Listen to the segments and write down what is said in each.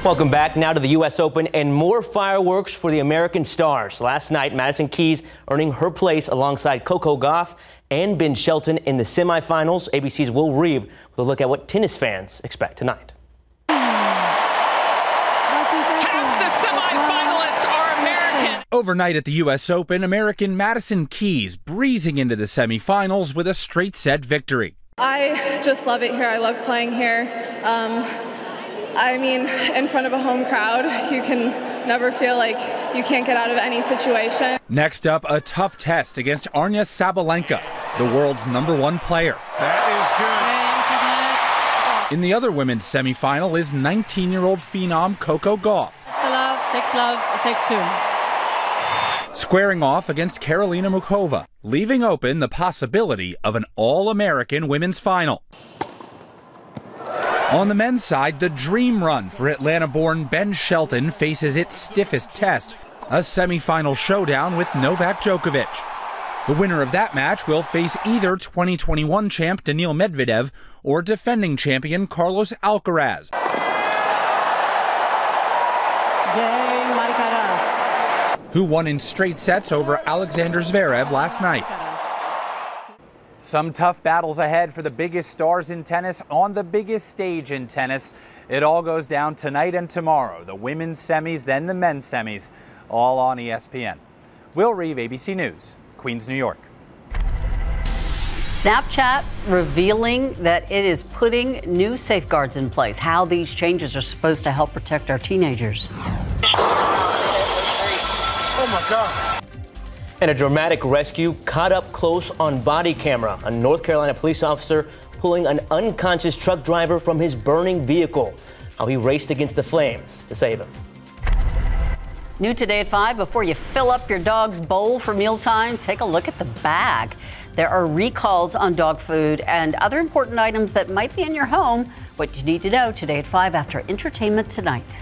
Welcome back now to the U.S. Open and more fireworks for the American stars. Last night, Madison Keys earning her place alongside Coco Gauff and Ben Shelton in the semifinals. ABC's Will Reeve with a look at what tennis fans expect tonight. Half the semifinalists are American. Overnight at the U.S. Open, American Madison Keys breezing into the semifinals with a straight set victory. I just love it here. I love playing here. I mean, in front of a home crowd, you can never feel like you can't get out of any situation. Next up, a tough test against Aryna Sabalenka, the world's #1 player. That is good. In the other women's semifinal is 19-year-old phenom Coco Gauff. 6-love, 6-2. Squaring off against Karolina Muchova, leaving open the possibility of an all-American women's final. On the men's side, the dream run for Atlanta-born Ben Shelton faces its stiffest test, a semifinal showdown with Novak Djokovic. The winner of that match will face either 2021 champ Daniil Medvedev or defending champion Carlos Alcaraz. Who won in straight sets over Alexander Zverev last night. Some tough battles ahead for the biggest stars in tennis on the biggest stage in tennis. It all goes down tonight and tomorrow. The women's semis, then the men's semis, all on ESPN. Will Reeve, ABC News, Queens, New York. Snapchat revealing that it is putting new safeguards in place, how these changes are supposed to help protect our teenagers. Oh my God. And a dramatic rescue caught up close on body camera. A North Carolina police officer pulling an unconscious truck driver from his burning vehicle. How he raced against the flames to save him. New today at 5, before you fill up your dog's bowl for mealtime, take a look at the bag. There are recalls on dog food and other important items that might be in your home. What you need to know today at 5 after Entertainment Tonight.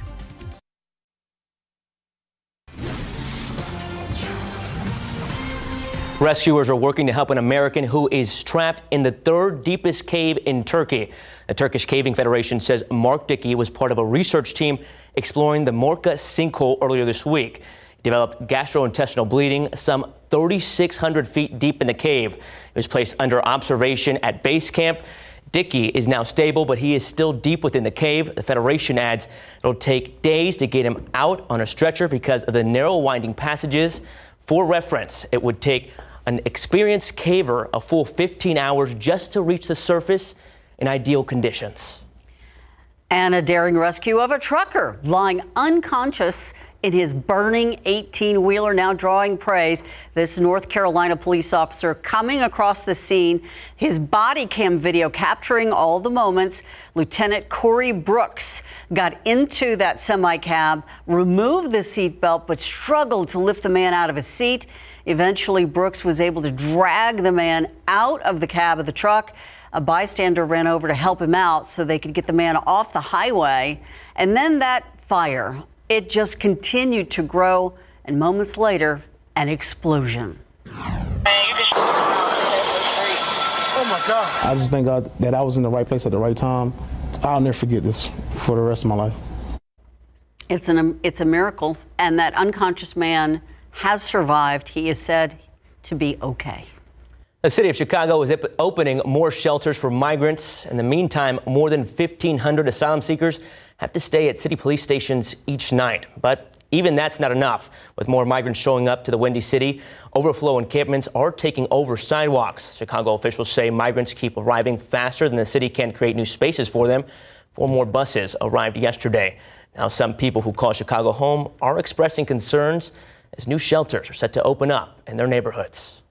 Rescuers are working to help an American who is trapped in the third deepest cave in Turkey. The Turkish Caving Federation says Mark Dickey was part of a research team exploring the Morka sinkhole earlier this week. He developed gastrointestinal bleeding some 3,600 feet deep in the cave. He was placed under observation at base camp. Dickey is now stable, but he is still deep within the cave. The Federation adds it'll take days to get him out on a stretcher because of the narrow winding passages. For reference, it would take an experienced caver a full 15 hours just to reach the surface in ideal conditions. And a daring rescue of a trucker lying unconscious in his burning 18-wheeler, now drawing praise. This North Carolina police officer coming across the scene, his body cam video capturing all the moments. Lieutenant Corey Brooks got into that semi-cab, removed the seatbelt, but struggled to lift the man out of his seat. Eventually, Brooks was able to drag the man out of the cab of the truck. A bystander ran over to help him out so they could get the man off the highway. And then that fire, it just continued to grow, and moments later, an explosion. Oh my God. I just thank God that I was in the right place at the right time. I'll never forget this for the rest of my life. It's a miracle, and that unconscious man has survived. He is said to be okay. The city of Chicago is opening more shelters for migrants. In the meantime, more than 1,500 asylum seekers have to stay at city police stations each night. But even that's not enough. With more migrants showing up to the Windy City, overflow encampments are taking over sidewalks. Chicago officials say migrants keep arriving faster than the city can create new spaces for them. 4 more buses arrived yesterday. Now, some people who call Chicago home are expressing concerns as new shelters are set to open up in their neighborhoods.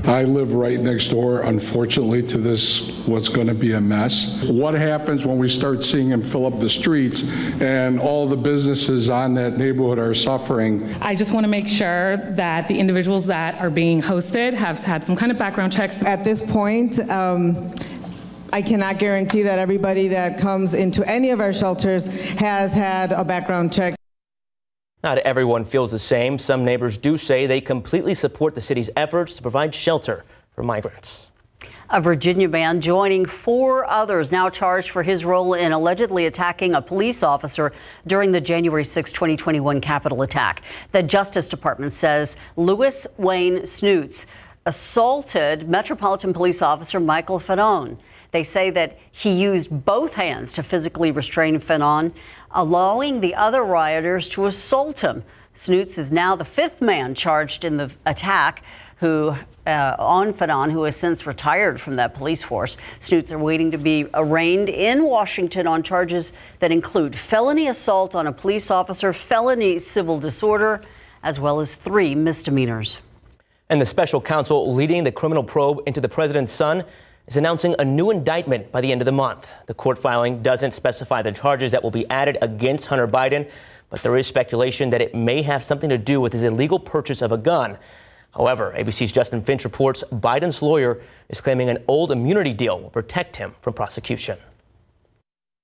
I live right next door, unfortunately, to this, what's going to be a mess. What happens when we start seeing them fill up the streets and all the businesses on that neighborhood are suffering? I just want to make sure that the individuals that are being hosted have had some kind of background checks. At this point, I cannot guarantee that everybody that comes into any of our shelters has had a background check. Not everyone feels the same. Some neighbors do say they completely support the city's efforts to provide shelter for migrants. A Virginia man joining 4 others now charged for his role in allegedly attacking a police officer during the January 6, 2021 Capitol attack. The Justice Department says Louis Wayne Snoots assaulted Metropolitan Police Officer Michael Fanon. They say that he used both hands to physically restrain Fanon, allowing the other rioters to assault him. Snoots is now the 5th man charged in the attack on Fanon, who has since retired from that police force. Snoots are waiting to be arraigned in Washington on charges that include felony assault on a police officer, felony civil disorder, as well as 3 misdemeanors. And the special counsel leading the criminal probe into the president's son is announcing a new indictment by the end of the month. The court filing doesn't specify the charges that will be added against Hunter Biden, but there is speculation that it may have something to do with his illegal purchase of a gun. However, ABC's Justin Finch reports Biden's lawyer is claiming an old immunity deal will protect him from prosecution.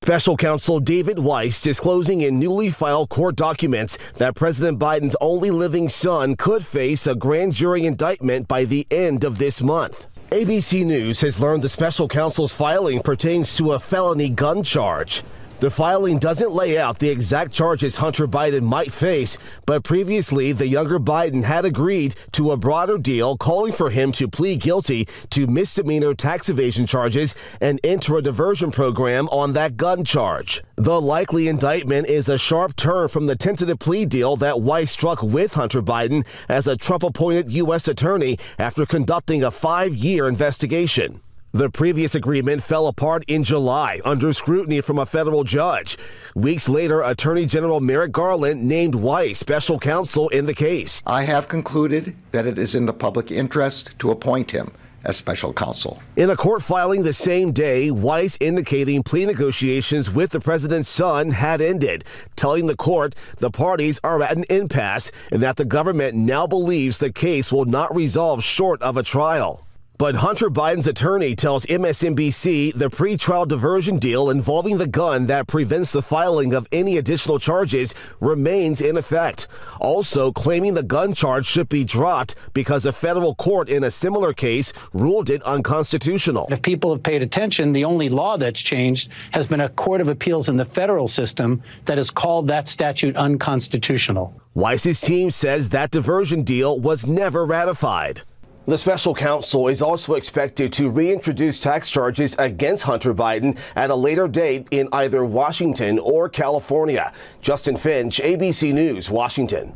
Special counsel David Weiss disclosing in newly filed court documents that President Biden's only living son could face a grand jury indictment by the end of this month. ABC News has learned the special counsel's filing pertains to a felony gun charge. The filing doesn't lay out the exact charges Hunter Biden might face, but previously the younger Biden had agreed to a broader deal calling for him to plead guilty to misdemeanor tax evasion charges and enter a diversion program on that gun charge. The likely indictment is a sharp turn from the tentative plea deal that Weiss struck with Hunter Biden as a Trump-appointed U.S. attorney after conducting a 5-year investigation. The previous agreement fell apart in July under scrutiny from a federal judge. Weeks later, Attorney General Merrick Garland named Weiss special counsel in the case. I have concluded that it is in the public interest to appoint him as special counsel. In a court filing the same day, Weiss indicating plea negotiations with the president's son had ended, telling the court the parties are at an impasse and that the government now believes the case will not resolve short of a trial. But Hunter Biden's attorney tells MSNBC the pretrial diversion deal involving the gun that prevents the filing of any additional charges remains in effect, also claiming the gun charge should be dropped because a federal court in a similar case ruled it unconstitutional. If people have paid attention, the only law that's changed has been a court of appeals in the federal system that has called that statute unconstitutional. Weiss's team says that diversion deal was never ratified. The special counsel is also expected to reintroduce tax charges against Hunter Biden at a later date in either Washington or California. Justin Finch, ABC News, Washington.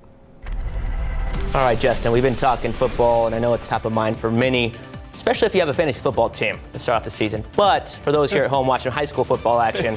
All right, Justin, we've been talking football, and I know it's top of mind for many, especially if you have a fantasy football team to start off the season. But for those here at home watching high school football action,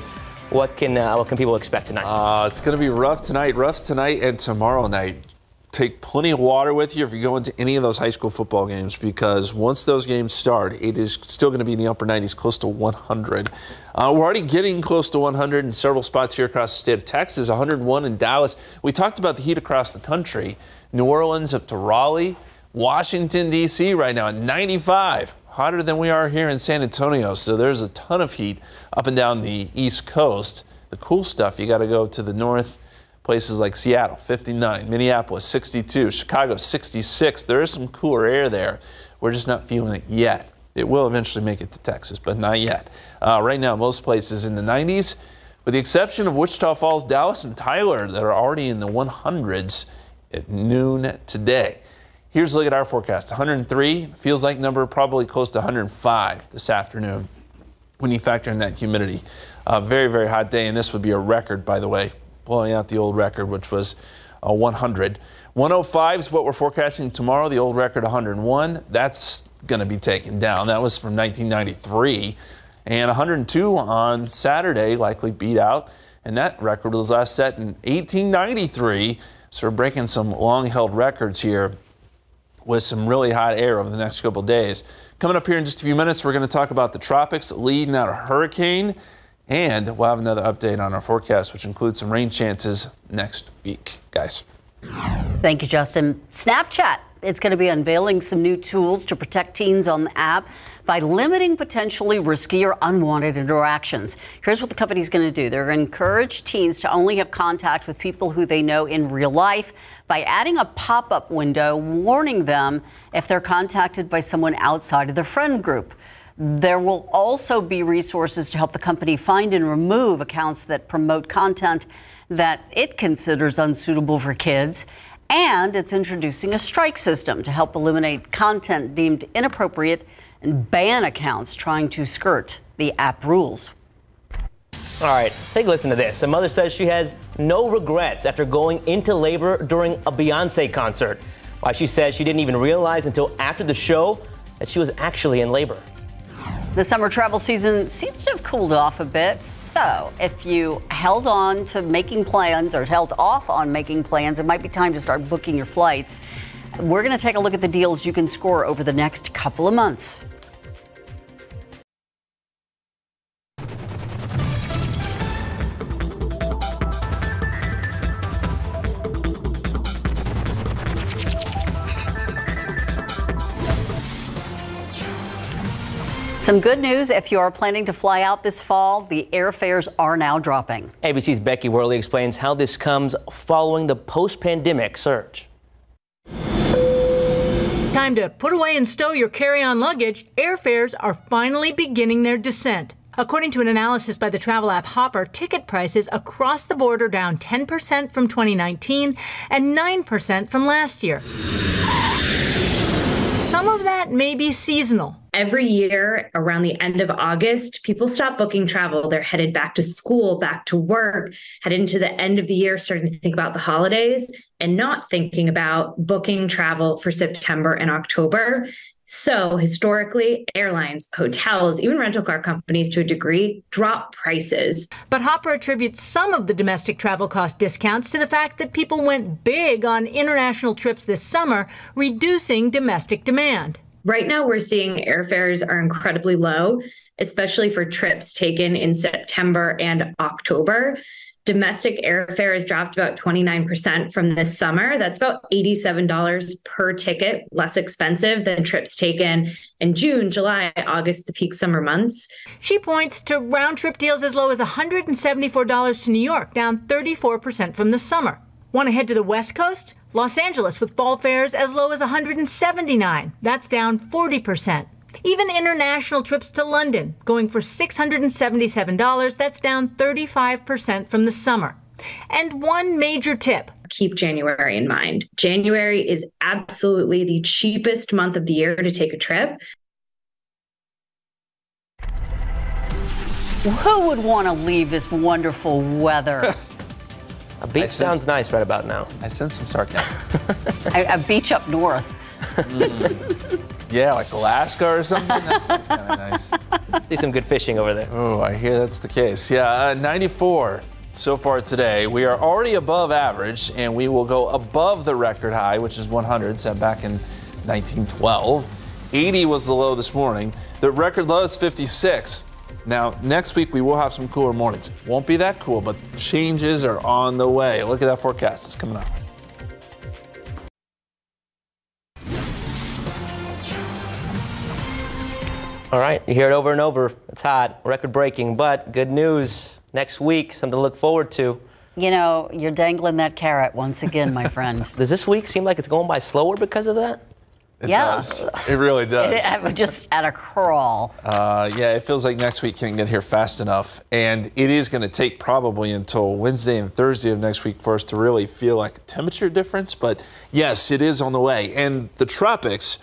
what can people expect tonight? It's going to be rough tonight and tomorrow night. Take plenty of water with you if you go into any of those high school football games, because once those games start, it is still going to be in the upper 90s, close to 100. We're already getting close to 100 in several spots here across the state of Texas, 101 in Dallas. We talked about the heat across the country. New Orleans up to Raleigh, Washington, D.C. right now at 95. Hotter than we are here in San Antonio, so there's a ton of heat up and down the East Coast. The cool stuff, you got to go to the north. Places like Seattle, 59, Minneapolis, 62, Chicago, 66. There is some cooler air there. We're just not feeling it yet. It will eventually make it to Texas, but not yet. Right now, most places in the 90s, with the exception of Wichita Falls, Dallas, and Tyler that are already in the 100s at noon today. Here's a look at our forecast. 103, feels like number probably close to 105 this afternoon when you factor in that humidity. Very, very hot day, and this would be a record, by the way. Blowing out the old record, which was 100. 105 is what we're forecasting tomorrow. The old record, 101. That's going to be taken down. That was from 1993. And 102 on Saturday, likely beat out. And that record was last set in 1893. So we're breaking some long-held records here with some really hot air over the next couple of days. Coming up here in just a few minutes, we're going to talk about the tropics leading out a hurricane. And we'll have another update on our forecast, which includes some rain chances next week. Guys. Thank you, Justin. Snapchat. It's going to be unveiling some new tools to protect teens on the app by limiting potentially risky or unwanted interactions. Here's what the company's going to do. They're going to encourage teens to only have contact with people who they know in real life by adding a pop-up window warning them if they're contacted by someone outside of their friend group. There will also be resources to help the company find and remove accounts that promote content that it considers unsuitable for kids. And it's introducing a strike system to help eliminate content deemed inappropriate and ban accounts trying to skirt the app rules. All right, take a listen to this. A mother says she has no regrets after going into labor during a Beyonce concert. Why she says she didn't even realize until after the show that she was actually in labor. The summer travel season seems to have cooled off a bit. So if you held on to making plans or held off on making plans, it might be time to start booking your flights. We're going to take a look at the deals you can score over the next couple of months. Some good news if you are planning to fly out this fall, the airfares are now dropping. ABC's Becky Worley explains how this comes following the post-pandemic surge. Time to put away and stow your carry-on luggage. Airfares are finally beginning their descent. According to an analysis by the travel app Hopper, ticket prices across the board are down 10% from 2019 and 9% from last year. Some of that may be seasonal. Every year around the end of August, people stop booking travel. They're headed back to school, back to work, headed into the end of the year, starting to think about the holidays and not thinking about booking travel for September and October. So historically, airlines, hotels, even rental car companies to a degree drop prices. But Hopper attributes some of the domestic travel cost discounts to the fact that people went big on international trips this summer, reducing domestic demand. Right now, we're seeing airfares are incredibly low, especially for trips taken in September and October. Domestic airfare has dropped about 29% from this summer. That's about $87 per ticket, less expensive than trips taken in June, July, August, the peak summer months. She points to round-trip deals as low as $174 to New York, down 34% from the summer. Want to head to the West Coast? Los Angeles with fall fares as low as $179. That's down 40%. Even international trips to London going for $677. That's down 35% from the summer. And one major tip. Keep January in mind. January is absolutely the cheapest month of the year to take a trip. Who would want to leave this wonderful weather? A beach sounds nice right about now. I sense some sarcasm. A beach up north. Yeah, like Alaska or something. That sounds kind of nice. See some good fishing over there. Oh, I hear that's the case. Yeah, 94 so far today. We are already above average, and we will go above the record high, which is 100, set back in 1912. 80 was the low this morning. The record low is 56. Now, next week we will have some cooler mornings. Won't be that cool, but changes are on the way. Look at that forecast. It's coming up. All right, you hear it over and over. It's hot, record-breaking, but good news. Next week, something to look forward to. You know, you're dangling that carrot once again, my friend. Does this week seem like it's going by slower because of that? It does. It really does. Just at a crawl. Yeah, it feels like next week can't get here fast enough. And it is going to take probably until Wednesday and Thursday of next week for us to really feel like a temperature difference. But yes, it is on the way. And the tropics,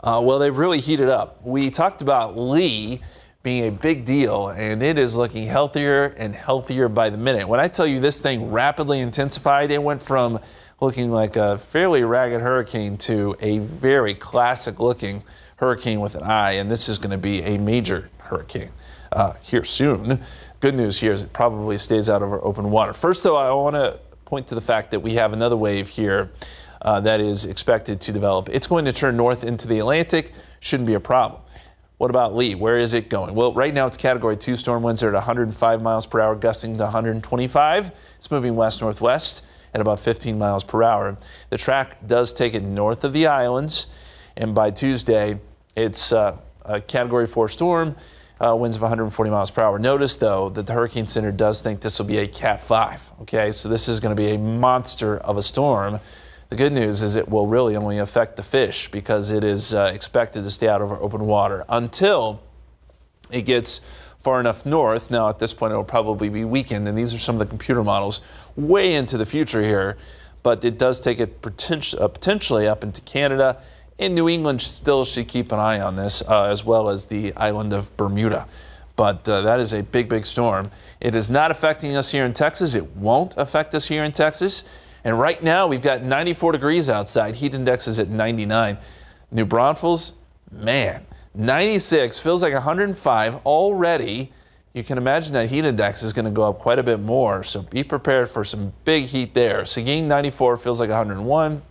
well, they've really heated up. We talked about Lee being a big deal, and it is looking healthier and healthier by the minute. When I tell you this thing rapidly intensified, it went from looking like a fairly ragged hurricane to a very classic looking hurricane with an eye, and this is going to be a major hurricane here soon. Good news here is it probably stays out over open water. First, though, I want to point to the fact that we have another wave here that is expected to develop. It's going to turn north into the Atlantic. Shouldn't be a problem. What about Lee? Where is it going? Well, right now it's Category 2. Storm winds are at 105 miles per hour, gusting to 125. It's moving west-northwest at about 15 miles per hour. The track does take it north of the islands, and by Tuesday, it's a Category 4 storm, winds of 140 miles per hour. Notice, though, that the Hurricane Center does think this will be a Cat 5. Okay, so this is going to be a monster of a storm. The good news is it will really only affect the fish because it is expected to stay out over open water until it gets far enough north. Now, at this point, it will probably be weakened, and these are some of the computer models way into the future here. But it does take it potentially up into Canada. And New England still should keep an eye on this, as well as the island of Bermuda. But that is a big, big storm. It is not affecting us here in Texas. It won't affect us here in Texas. And right now, we've got 94 degrees outside. Heat index is at 99. New Braunfels, man, 96, feels like 105 already. You can imagine that heat index is going to go up quite a bit more, so be prepared for some big heat there. Seguin, 94, feels like 101.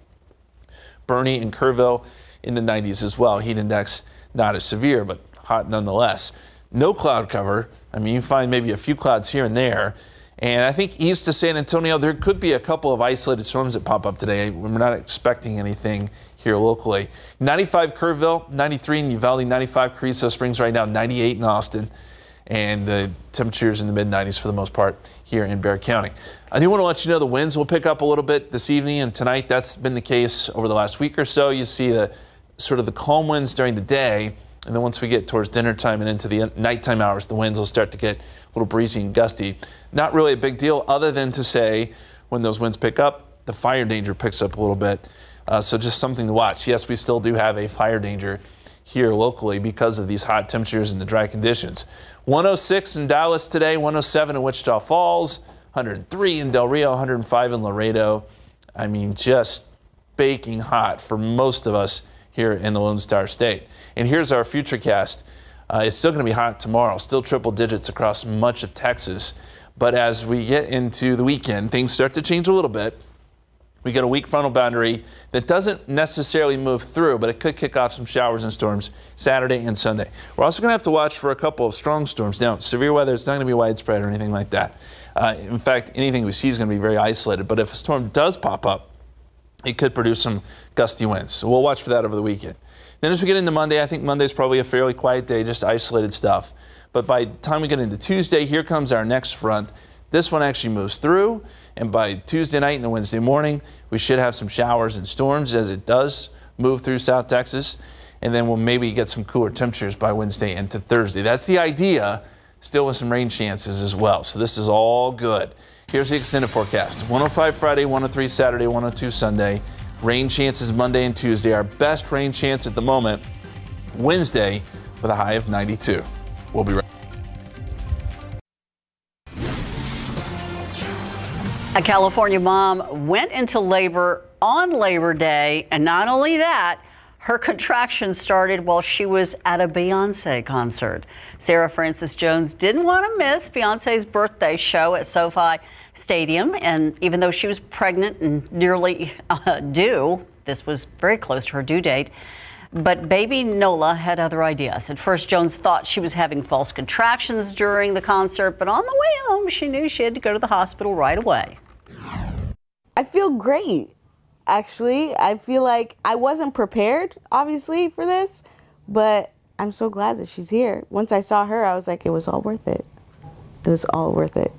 Bernie and Kerrville in the 90s as well. Heat index not as severe, but hot nonetheless. No cloud cover. I mean, you find maybe a few clouds here and there. And I think east to San Antonio, there could be a couple of isolated storms that pop up today. We're not expecting anything here locally. 95 Kerrville, 93 in Uvalde, 95 Carrizo Springs right now, 98 in Austin. And the temperatures in the mid-90s for the most part here in Bexar County. I do want to let you know the winds will pick up a little bit this evening and tonight. That's been the case over the last week or so. You see the sort of the calm winds during the day, and then once we get towards dinner time and into the nighttime hours, the winds will start to get a little breezy and gusty. Not really a big deal other than to say when those winds pick up, the fire danger picks up a little bit. So just something to watch. Yes, we still do have a fire danger here locally because of these hot temperatures and the dry conditions. 106 in Dallas today, 107 in Wichita Falls, 103 in Del Rio, 105 in Laredo. I mean, just baking hot for most of us here in the Lone Star State. And here's our futurecast. It's still going to be hot tomorrow, still triple digits across much of Texas. But as we get into the weekend, things start to change a little bit. We get a weak frontal boundary that doesn't necessarily move through, but it could kick off some showers and storms Saturday and Sunday. We're also going to have to watch for a couple of strong storms. Now, severe weather is not going to be widespread or anything like that. In fact, anything we see is going to be very isolated. But if a storm does pop up, it could produce some gusty winds. So we'll watch for that over the weekend. Then as we get into Monday, I think Monday's probably a fairly quiet day, just isolated stuff. But by the time we get into Tuesday, here comes our next front. This one actually moves through, and by Tuesday night and the Wednesday morning, we should have some showers and storms as it does move through South Texas. And then we'll maybe get some cooler temperatures by Wednesday into Thursday. That's the idea, still with some rain chances as well. So this is all good. Here's the extended forecast. 105 Friday, 103 Saturday, 102 Sunday. Rain chances Monday and Tuesday. Our best rain chance at the moment, Wednesday, with a high of 92. We'll be right back. A California mom went into labor on Labor Day, and not only that, her contractions started while she was at a Beyonce concert. Sarah Francis Jones didn't want to miss Beyonce's birthday show at SoFi Stadium, and even though she was pregnant and nearly due, this was very close to her due date, but baby Nola had other ideas. At first, Jones thought she was having false contractions during the concert, but on the way home, she knew she had to go to the hospital right away. I feel great, actually. I feel like I wasn't prepared, obviously, for this, but I'm so glad that she's here. Once I saw her, I was like, it was all worth it. It was all worth it.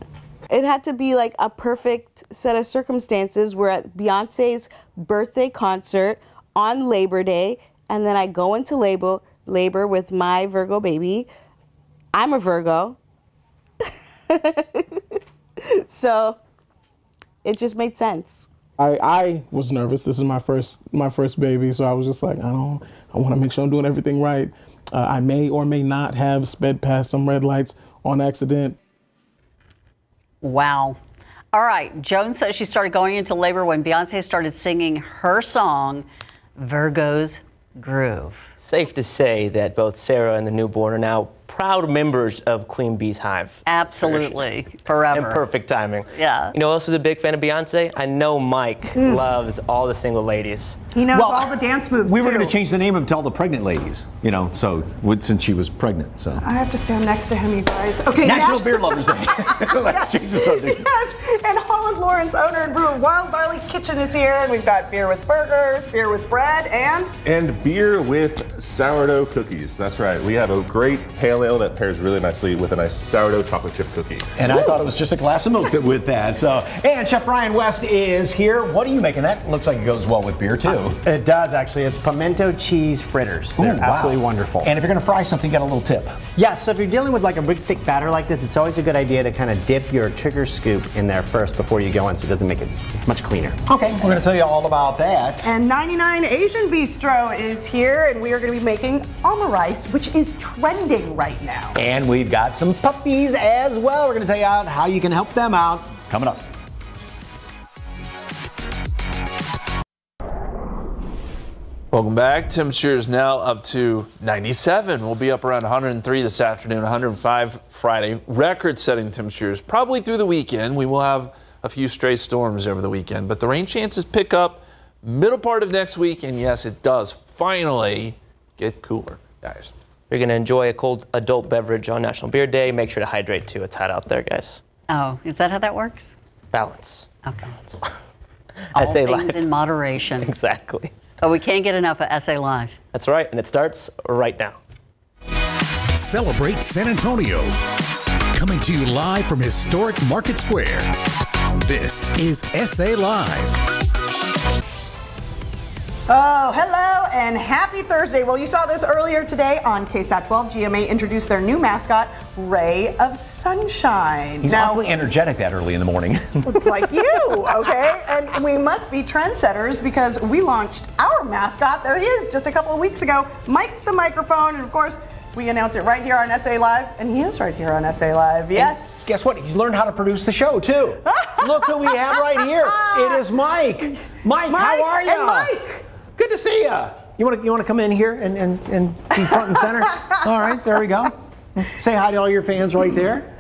It had to be like a perfect set of circumstances. We're at Beyonce's birthday concert on Labor Day, and then I go into labor with my Virgo baby. I'm a Virgo. So it just made sense. I was nervous. This is my first baby, so I was just like, I want to make sure I'm doing everything right. I may or may not have sped past some red lights on accident. Wow. All right. Jones says she started going into labor when Beyonce started singing her song, Virgo's Groove. Safe to say that both Sarah and the newborn are now proud members of Queen Bee's Hive. Absolutely. Forever. And perfect timing. Yeah. You know who else is a big fan of Beyonce? I know Mike loves all the single ladies. He knows all the dance moves, We were going to change the name of it to all the pregnant ladies, since she was pregnant. So I have to stand next to him, you guys. Okay. National Beer Lovers Day. Let's change the subject. Yes. And Holland Lawrence, owner and brewer of Wild Barley Kitchen, is here. And we've got beer with burgers, beer with bread, and beer with sourdough cookies. That's right. We have a great pale ale that pairs really nicely with a nice sourdough chocolate chip cookie. And I thought it was just a glass of milk with that. So, and Chef Brian West is here. What are you making? That looks like it goes well with beer too. It does actually. It's pimento cheese fritters. They're absolutely wonderful. And if you're going to fry something, get a little tip. Yeah, so if you're dealing with like a big thick batter like this, it's always a good idea to kind of dip your trigger scoop in there first before you go in so it doesn't make it much cleaner. Okay, we're going to tell you all about that. And 99 Asian Bistro is here, and we are going to be making omurice, which is trending right now. And we've got some puppies as well. We're going to tell you how you can help them out coming up. Welcome back. Temperatures now up to 97. We'll be up around 103 this afternoon, 105 Friday. Record-setting temperatures probably through the weekend. We will have a few stray storms over the weekend, but the rain chances pick up middle part of next week, and yes, it does finally get cooler, guys. You're going to enjoy a cold adult beverage on National Beer Day. Make sure to hydrate, too. It's hot out there, guys. Oh, is that how that works? Balance. Okay. All SA things Live. In moderation. Exactly. But we can't get enough of SA Live. That's right, and it starts right now. Celebrate San Antonio. Coming to you live from historic Market Square. This is SA Live. Oh, hello and happy Thursday. Well, you saw this earlier today on KSAT12. GMA introduced their new mascot, Ray of Sunshine. He's awfully energetic that early in the morning. Looks like you, okay? And we must be trendsetters because we launched our mascot. There he is just a couple of weeks ago. Mike the microphone, and of course, we announced it right here on SA Live, and he is right here on SA Live. Yes. And guess what? He's learned how to produce the show, too. Look who we have right here. It is Mike. Mike, how are you? And Mike. Good to see you. You want to come in here and be front and center? All right, there we go. Say hi to all your fans right there.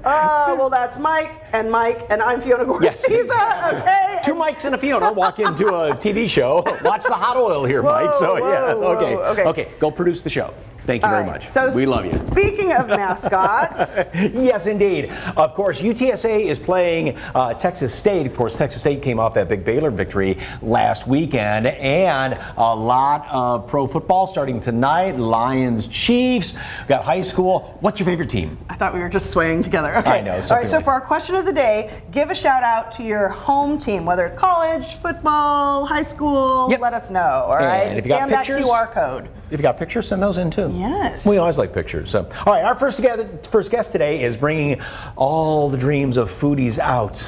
Well, that's Mike, and I'm Fiona Gorsiza, yes. Okay? Two Mikes and a Fiona walk into a TV show. Watch the hot oil here, Mike. So, yes, okay. Okay, go produce the show. Thank you very much. So we love you. Speaking of mascots. Yes, indeed. Of course, UTSA is playing Texas State. Of course, Texas State came off that big Baylor victory last weekend. And a lot of pro football starting tonight. Lions, Chiefs. We've got high school. What's your favorite team? I thought we were just swaying together. Okay. I know. All right, so for our question of the day, give a shout out to your home team, whether it's college, football, high school. Yep. Let us know, all right? And if you got pictures, that QR code. If you got pictures, send those in too. Yes. We always like pictures. So, all right, our first guest today is bringing all the dreams of foodies out.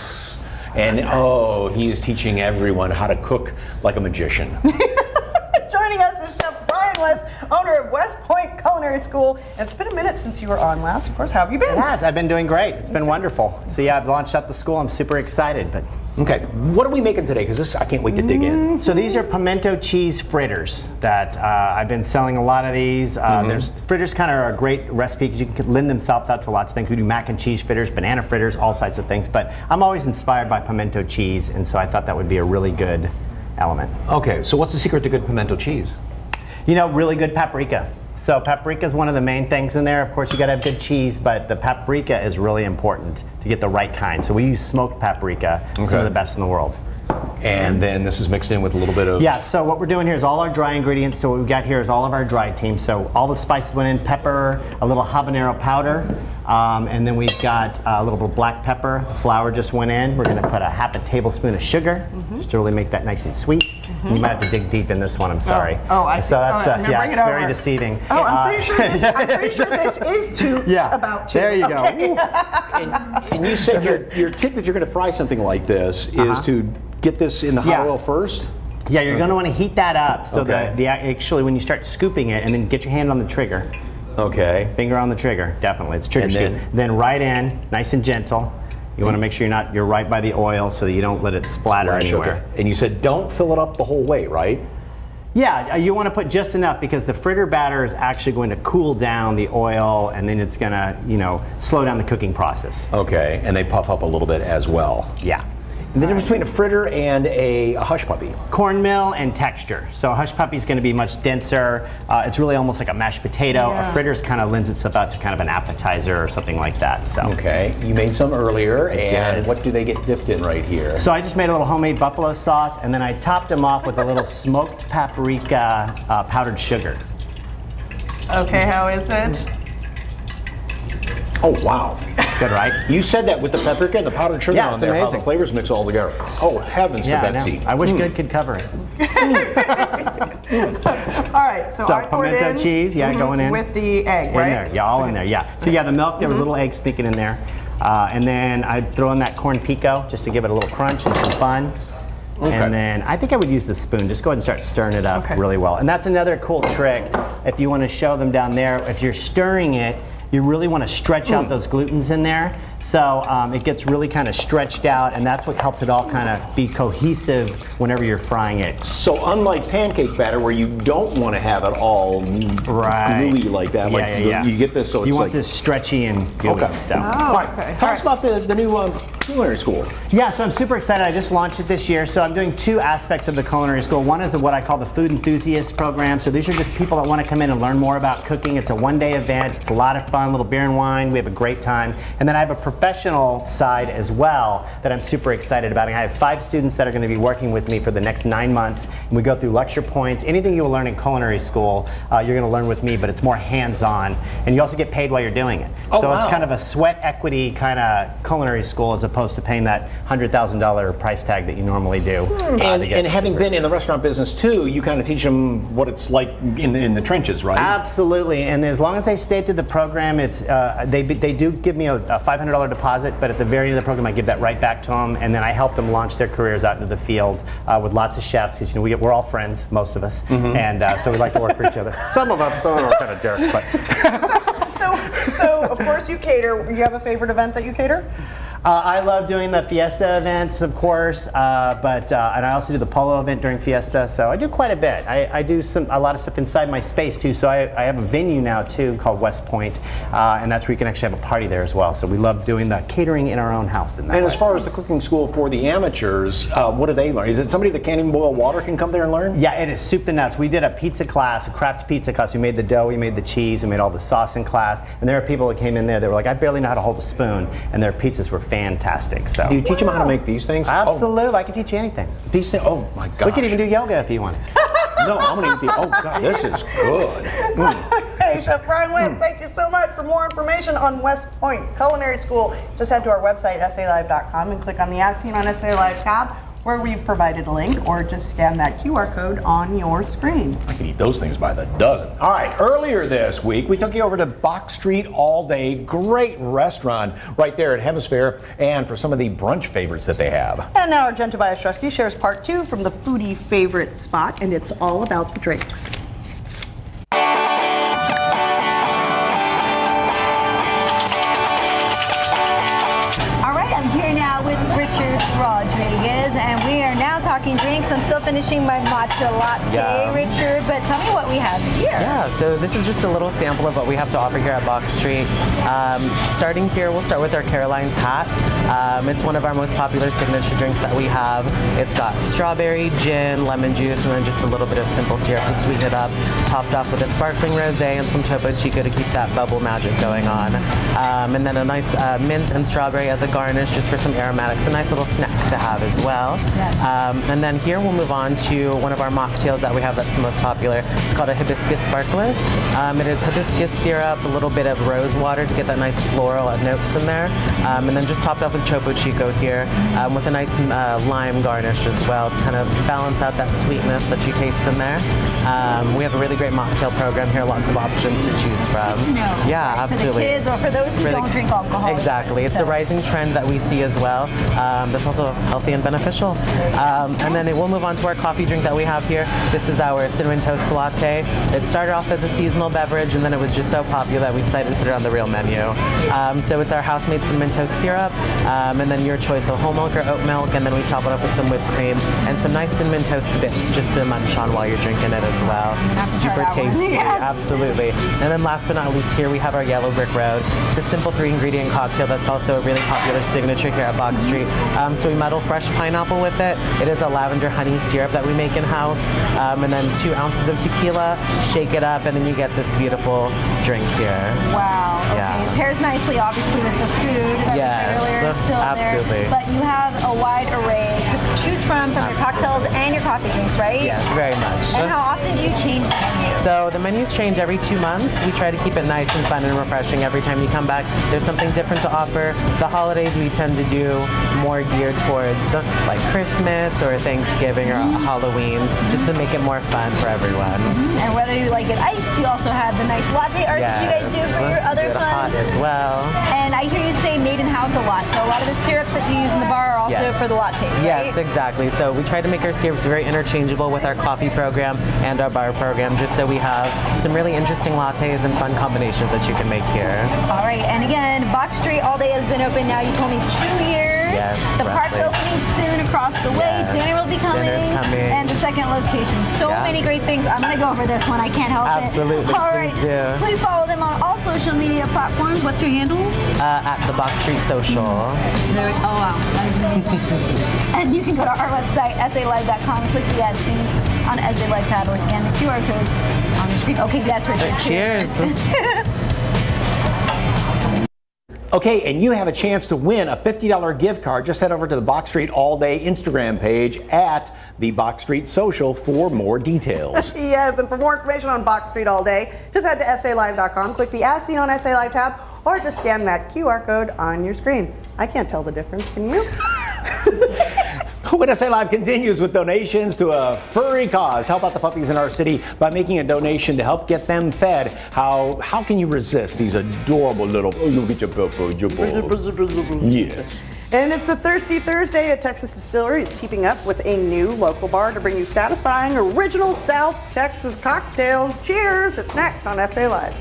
And he's teaching everyone how to cook like a magician. Joining us is Chef Brian West, owner of West Point Culinary School. And it's been a minute since you were on last, of course. How have you been? It has. I've been doing great. It's been wonderful. So yeah, I've launched up the school. I'm super excited. But okay, what are we making today? Because I can't wait to dig in. So these are pimento cheese fritters that I've been selling a lot of these. There's fritters kind of are a great recipe because you can lend themselves out to lots of things. We do mac and cheese fritters, banana fritters, all sorts of things. But I'm always inspired by pimento cheese, and so I thought that would be a really good element. Okay, so what's the secret to good pimento cheese? You know, really good paprika. So paprika is one of the main things in there. Of course, you got to have good cheese, but the paprika is really important to get the right kind. So we use smoked paprika, some of the best in the world. And then this is mixed in with a little bit of... Yeah, so what we're doing here is all our dry ingredients. So what we've got here is all of our dry team. So all the spices went in, pepper, a little habanero powder, and then we've got a little bit of black pepper. The flour just went in. We're going to put a half a tablespoon of sugar, just to really make that nice and sweet. You might have to dig deep in this one, I'm sorry. I see. So that's yeah, it's very deceiving. Oh, I'm pretty sure this is about to. There you go. And you said your tip if you're going to fry something like this is to get this in the hot oil first? Yeah, you're going to want to heat that up. So actually when you start scooping it, and then get your hand on the trigger. Okay. Finger on the trigger, definitely. It's trigger scoop. Then right in, nice and gentle. You want to make sure you're right by the oil so that you don't let it splatter anywhere. Okay. And you said don't fill it up the whole way, right? Yeah, you want to put just enough because the fritter batter is actually going to cool down the oil, and then it's going to, slow down the cooking process. Okay, and they puff up a little bit as well. Yeah. And the difference between a fritter and a hush puppy? Cornmeal and texture. So a hush puppy is going to be much denser. It's really almost like a mashed potato. Yeah. A fritter kind of lends itself out to kind of an appetizer or something like that. So. Okay, you made some earlier, and did. what do they get dipped in right here? So I just made a little homemade buffalo sauce, and then I topped them off with a little smoked paprika powdered sugar. Okay, how is it? Oh, wow. That's good, right? You said that with the paprika and the powdered sugar Yeah, on it's there, amazing. how the flavors mix all together. Oh, heavens Yeah, to I know. Betsy. I wish good could cover it. All right, so I poured pimento in, cheese, going in. with the egg, In right? there, yeah, all in there, yeah. So yeah, the milk, there was a little egg sneaking in there. And then I'd throw in that corn pico just to give it a little crunch and some fun. Okay. And then I think I would use the spoon. Just go ahead and start stirring it up really well. And that's another cool trick if you want to show them down there. If you're stirring it, you really want to stretch out those glutens in there. So it gets really kind of stretched out, and that's what helps it all kind of be cohesive whenever you're frying it. So unlike pancake batter where you don't want to have it all gluey like that, you get this so it's you want like this stretchy and gooey. Okay. So. All right. Tell us about the new culinary school. Yeah, so I'm super excited. I just launched it this year. So I'm doing two aspects of the culinary school. One is what I call the food enthusiast program. So these are just people that want to come in and learn more about cooking. It's a one-day event. It's a lot of fun, little beer and wine. We have a great time. And then I have a professional side as well that I'm super excited about. And I have 5 students that are going to be working with me for the next 9 months. And we go through lecture points. Anything you will learn in culinary school, you're going to learn with me, but it's more hands-on. And you also get paid while you're doing it. So it's kind of a sweat equity kind of culinary school as opposed to paying that $100,000 price tag that you normally do. And having been in the restaurant business too, you kind of teach them what it's like in the trenches, right? Absolutely, and as long as they stay through the program, it's they do give me a $500 deposit, but at the very end of the program I give that right back to them, and then I help them launch their careers out into the field with lots of chefs, because we're all friends, most of us, and so we like to work for each other. Some of us are kind of jerks, but. So of course you cater. You have a favorite event that you cater? I love doing the Fiesta events, of course, and I also do the polo event during Fiesta, so I do quite a bit. I do a lot of stuff inside my space too, so I have a venue now too called West Point, and that's where you can actually have a party there as well. So we love doing the catering in our own house. And as far as the cooking school for the amateurs, what do they learn? Is it somebody that can't even boil water can come there and learn? Yeah, it is soup to nuts. We did a pizza class, a craft pizza class. We made the dough, we made the cheese, we made all the sauce in class, and there are people that came in there that were like, I barely know how to hold a spoon, and their pizzas were fantastic. So. Do you teach them how to make these things? Absolutely, I can teach you anything. These things, oh my God. We can even do yoga if you want. No, I'm gonna eat the, oh God, this is good. Hey, Chef Brian West, thank you so much. For more information on West Point Culinary School, just head to our website, SALive.com, and click on the As Seen on SA Live tab, where we've provided a link, or just scan that QR code on your screen. I could eat those things by the dozen. All right, earlier this week, we took you over to Box Street All Day. Great restaurant right there at Hemisphere, and for some of the brunch favorites that they have. And now our Jen Tobias-Strusky shares part 2 from the foodie favorite spot, and it's all about the drinks. Rodriguez, and we are now talking drinks. I'm still finishing my matcha latte, Richard, but tell me what we have here. Yeah, so this is just a little sample of what we have to offer here at Box Street. Starting here, we'll start with our Caroline's Hat. It's one of our most popular signature drinks that we have. It's got strawberry, gin, lemon juice, and then just a little bit of simple syrup to sweeten it up, topped off with a sparkling rosé and some Topo Chico to keep that bubble magic going on. And then a nice mint and strawberry as a garnish just for some aromatics, a nice little snack to have as well. Yes. And then here we'll move on to one of our mocktails that we have that's the most popular. It's called a hibiscus sparkler. It is hibiscus syrup, a little bit of rose water to get that nice floral notes in there, and then just topped off with Topo Chico here with a nice lime garnish as well to kind of balance out that sweetness that you taste in there. We have a really great mocktail program here, lots of options to choose from. Yeah, absolutely. For the kids or for those who don't drink alcohol. Exactly. It's a rising trend that we see as well. That's also healthy and beneficial. And then we'll move on to our coffee drink that we have here. This is our cinnamon toast latte. It started off as a seasonal beverage, and then it was just so popular that we decided to put it on the real menu. So it's our house-made cinnamon toast syrup, and then your choice of whole milk or oat milk, and then we top it up with some whipped cream and some nice cinnamon toast bits just to munch on while you're drinking it as well. Super tasty, yes. Absolutely. And then last but not least here we have our Yellow Brick Road. It's a simple 3-ingredient cocktail that's also a really popular signature here at Box Street. So we muddle fresh pineapple with it. It is a lavender honey syrup that we make in-house. And then 2 ounces of tequila, shake it up, and then you get this beautiful drink here. Wow. Okay. Yeah. It pairs nicely, obviously, with the food that we had earlier. Still absolutely. There. But you have a wide array to choose from your cocktails and your coffee drinks, right? Yes, very much. And how often do you change the menu? So the menus change every 2 months. We try to keep it nice and fun and refreshing every time you come back. There's something different to offer. The holidays we tend to do more geared towards like Christmas or Thanksgiving or Halloween, just to make it more fun for everyone. And whether you like it iced, you also have the nice latte art that you guys do for your other fun. Hot as well. And I hear you say made in house a lot. So a lot of the syrups that you use in the bar are also for the lattes, right? Yes, exactly. So we try to make our syrups very interchangeable with our coffee program and our bar program, just so we have some really interesting lattes and fun combinations that you can make here. All right, and again, Box Street all day has been open now. You told me 2 years. Yes, the park's opening soon across the way. Dinner will be coming. Dinner's coming. And the second location. So many great things. I'm going to go over this one. I can't help it. Absolutely. All right. Please do. Please follow them on all social media platforms. What's your handle? At the Box Street Social. Oh, wow. That is amazing. And you can go to our website, SALive.com, click the ad scene on SA Live tab or scan the QR code on the screen. Okay, yes, Richard. Cheers. Okay, and you have a chance to win a $50 gift card. Just head over to the Box Street All Day Instagram page at the Box Street Social for more details. Yes, and for more information on Box Street All Day, just head to SALive.com, click the As Seen on SA Live tab, or just scan that QR code on your screen. I can't tell the difference, can you? When SA Live continues with donations to a furry cause, help out the puppies in our city by making a donation to help get them fed. How can you resist these adorable little? Oh, you'll get your yes. And it's a Thirsty Thursday at Texas Distillery is keeping up with a new local bar to bring you satisfying original South Texas cocktails. Cheers! It's next on SA Live.